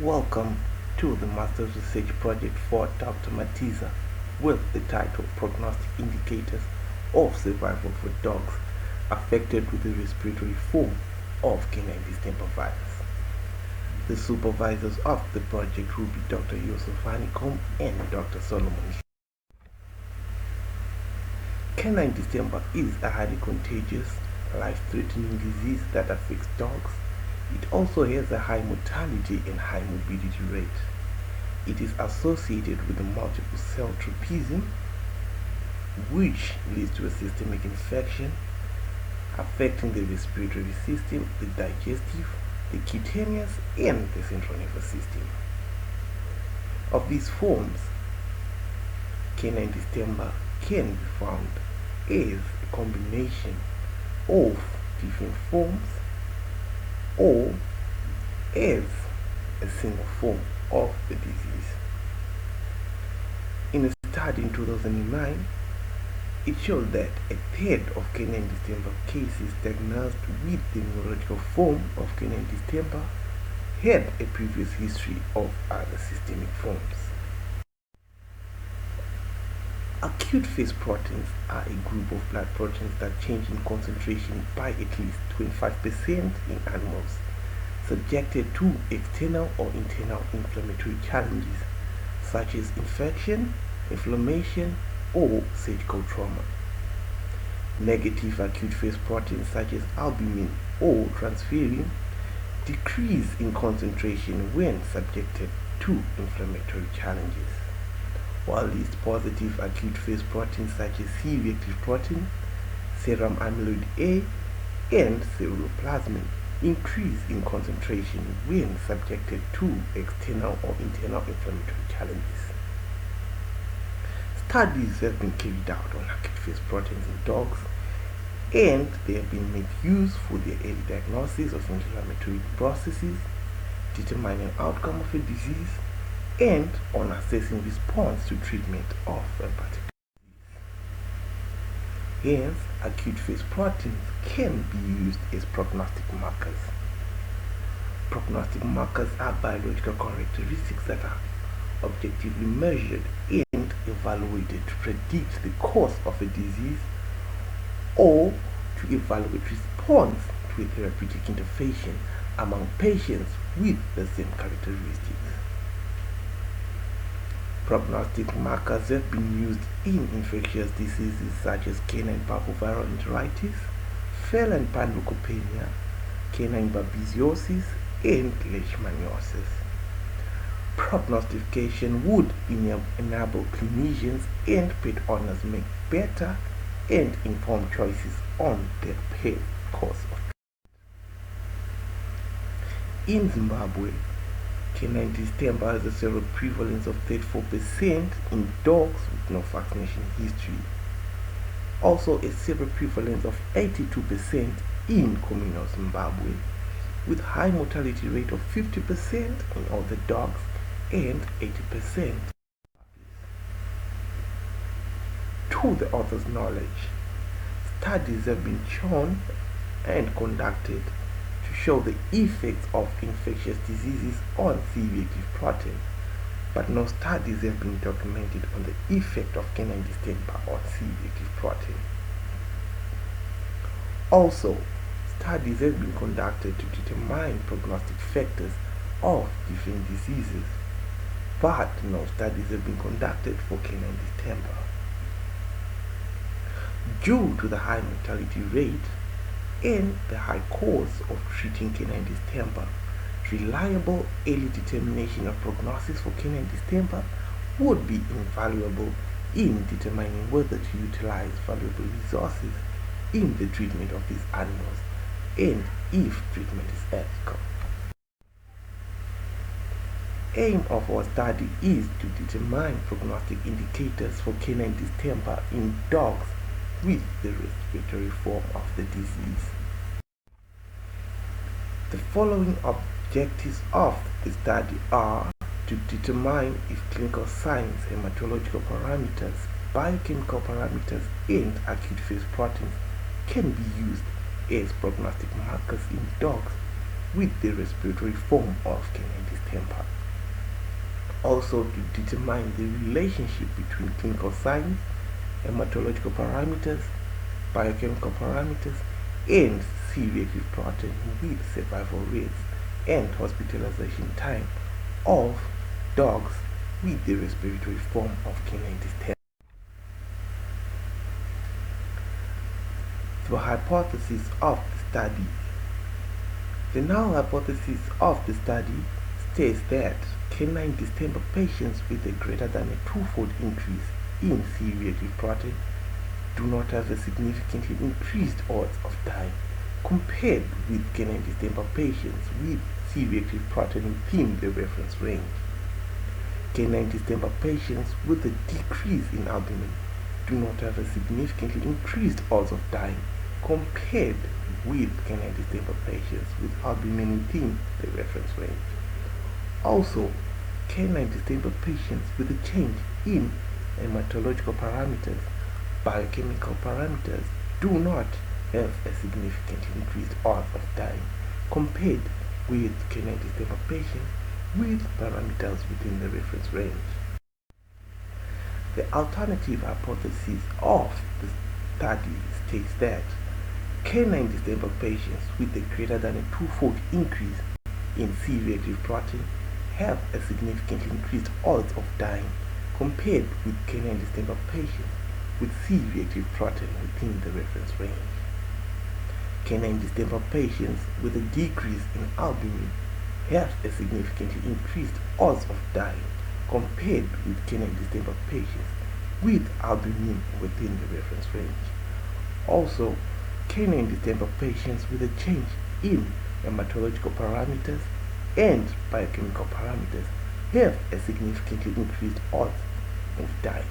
Welcome to the Master's Research Project for Dr. Matiza with the title Prognostic Indicators of Survival for Dogs Affected with the Respiratory Form of Canine Distemper Virus. The supervisors of the project will be Dr. Yusuf Honeycomb and Dr. Solomon. Canine distemper is a highly contagious, life-threatening disease that affects dogs. It also has a high mortality and high morbidity rate. It is associated with a multiple cell tropism, which leads to a systemic infection affecting the respiratory system, the digestive, the cutaneous, and the central nervous system. Of these forms, canine distemper can be found as a combination of different forms or as a single form of the disease. In a study in 2009, it showed that a third of canine distemper cases diagnosed with the neurological form of canine distemper had a previous history of other systemic forms. Acute phase proteins are a group of blood proteins that change in concentration by at least 25% in animals subjected to external or internal inflammatory challenges such as infection, inflammation, or surgical trauma. Negative acute phase proteins such as albumin or transferrin decrease in concentration when subjected to inflammatory challenges, while these positive acute phase proteins such as C-reactive protein, serum amyloid A, and ceruloplasmin increase in concentration when subjected to external or internal inflammatory challenges. Studies have been carried out on acute phase proteins in dogs, and they have been made use for their early diagnosis of inflammatory processes, determining outcome of a disease, and on assessing response to treatment of a particular disease. Hence, acute phase proteins can be used as prognostic markers. Prognostic markers are biological characteristics that are objectively measured and evaluated to predict the course of a disease or to evaluate response to a therapeutic intervention among patients with the same characteristics. Prognostic markers have been used in infectious diseases such as canine parvoviral enteritis, feline panleukopenia, canine babesiosis, and leishmaniasis. Prognostication would enable clinicians and pet owners make better and informed choices on their pet course of treatment. In Zimbabwe, canine distemper has a seroprevalence of 34% in dogs with no vaccination history. Also a seroprevalence of 82% in communal Zimbabwe, with high mortality rate of 50% in older dogs and 80%. To the author's knowledge, studies have been shown and conducted to show the effects of infectious diseases on C-reactive protein, but no studies have been documented on the effect of canine distemper on C-reactive protein. Also, studies have been conducted to determine prognostic factors of different diseases, but no studies have been conducted for canine distemper. Due to the high mortality rate and the high cost of treating canine distemper, reliable early determination of prognosis for canine distemper would be invaluable in determining whether to utilize valuable resources in the treatment of these animals and if treatment is ethical. Aim of our study is to determine prognostic indicators for canine distemper in dogs with the respiratory form of the disease. The following objectives of the study are to determine if clinical signs, hematological parameters, biochemical parameters, and acute phase proteins can be used as prognostic markers in dogs with the respiratory form of canine distemper. distemper. Also, to determine the relationship between clinical signs, hematological parameters, biochemical parameters, and C-reactive protein with survival rates and hospitalization time of dogs with the respiratory form of canine distemper. The hypothesis of the study. The null hypothesis of the study states that canine distemper patients with a greater than a twofold increase in C-reactive protein do not have a significantly increased odds of dying compared with canine distemper patients with C-reactive protein within the reference range. Canine distemper patients with a decrease in albumin do not have a significantly increased odds of dying compared with canine distemper patients with albumin within the reference range. Also, canine distemper patients with a change in hematological parameters, biochemical parameters, do not have a significantly increased odds of dying compared with canine distemper patients with parameters within the reference range. The alternative hypothesis of the study states that canine distemper patients with a greater than a twofold increase in C-reactive protein have a significantly increased odds of dying compared with canine distemper patients with C-reactive protein within the reference range. Canine distemper patients with a decrease in albumin have a significantly increased odds of dying compared with canine distemper patients with albumin within the reference range. Also, canine distemper patients with a change in hematological parameters and biochemical parameters have a significantly increased odds of dying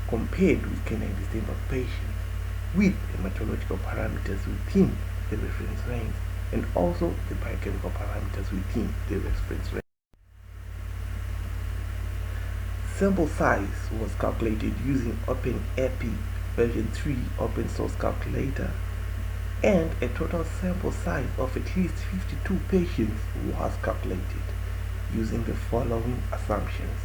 compared with canine distemper patients with hematological parameters within the reference range and also the biochemical parameters within the reference range. Sample size was calculated using OpenEpi version 3 open source calculator, and a total sample size of at least 52 patients was calculated using the following assumptions.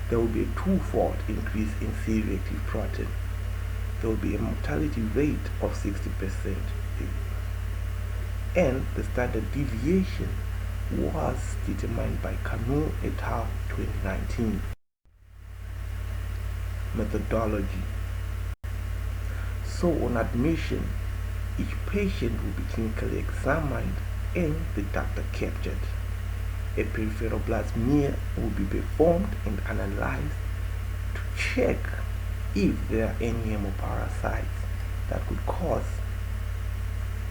There will be a twofold increase in C-reactive protein. There will be a mortality rate of 60%, and the standard deviation was determined by Canu et al. 2019. Methodology. So on admission, each patient will be clinically examined and the data captured. A peripheral blood smear will be performed and analyzed to check if there are any hemoparasites that could cause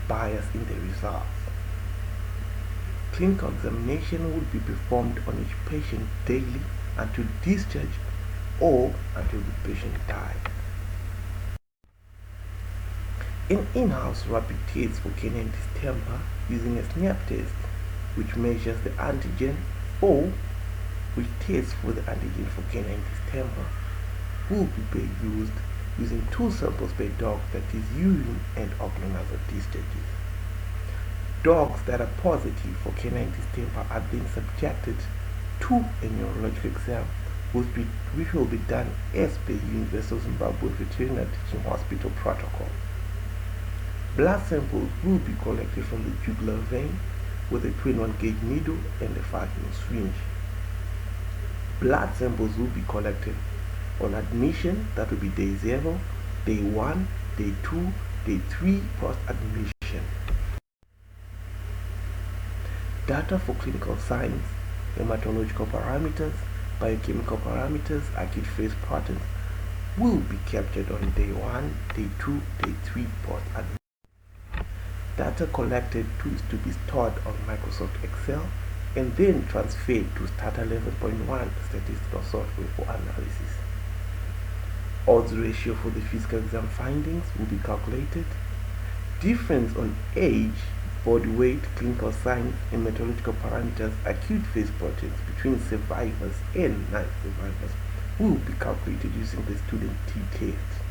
bias in the results. Clinical examination would be performed on each patient daily until discharge or until the patient died. An in-house rapid test for canine distemper using a SNAP test, which measures the antigen, or which tests for the antigen for canine distemper, will be used using 2 samples per dog, that is urine and oculonasal discharges. Dogs that are positive for canine distemper are then subjected to a neurological exam, which will be done as per University of Zimbabwe Veterinary Teaching Hospital protocol. Blood samples will be collected from the jugular vein with a 21 gauge needle and a 5mm syringe. Blood samples will be collected on admission, that will be day 0, day 1, day 2, day 3 post-admission. Data for clinical signs, hematological parameters, biochemical parameters, acute phase patterns will be captured on day 1, day 2, day 3 post-admission. Data collected is to be stored on Microsoft Excel and then transferred to Stata 11.1 statistical software for analysis. Odds ratio for the physical exam findings will be calculated. Difference on age, body weight, clinical signs, hematological parameters, acute phase proteins between survivors and non-survivors will be calculated using the student t-test.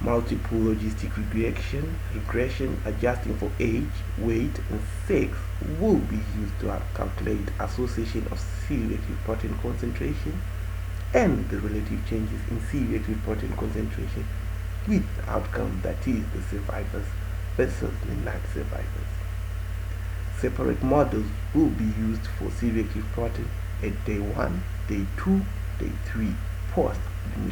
Multiple logistic regression adjusting for age, weight, and sex will be used to calculate association of C-reactive protein concentration and the relative changes in C-reactive protein concentration with the outcome, that is the survivors versus the non-survivors. Separate models will be used for C-reactive protein at day 1, day 2, day 3 post admission.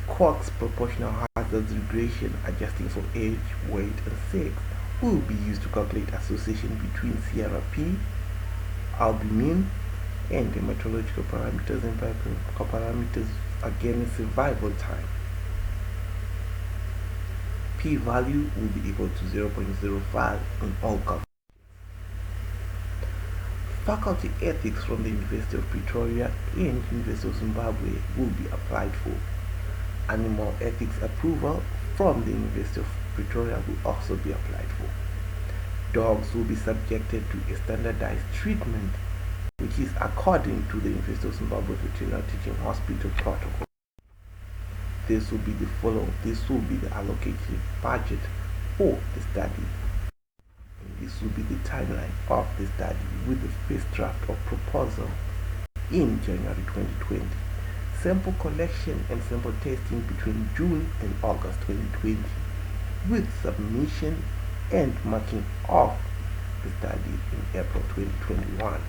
Cox proportional hazards regression adjusting for age, weight, and sex will be used to calculate association between CRP, albumin, and hematological parameters and biochemical parameters against survival time. P-value will be equal to 0.05 in all calculations. Faculty ethics from the University of Pretoria and University of Zimbabwe will be applied for. Animal ethics approval from the University of Pretoria will also be applied for. Dogs will be subjected to a standardized treatment, which is according to the University of Zimbabwe Veterinary Teaching Hospital protocol. This will be the allocated budget for the study. And this will be the timeline of the study with the first draft of proposal in January 2020. Sample collection and sample testing between June and August 2020 with submission and marking of the study in April 2021.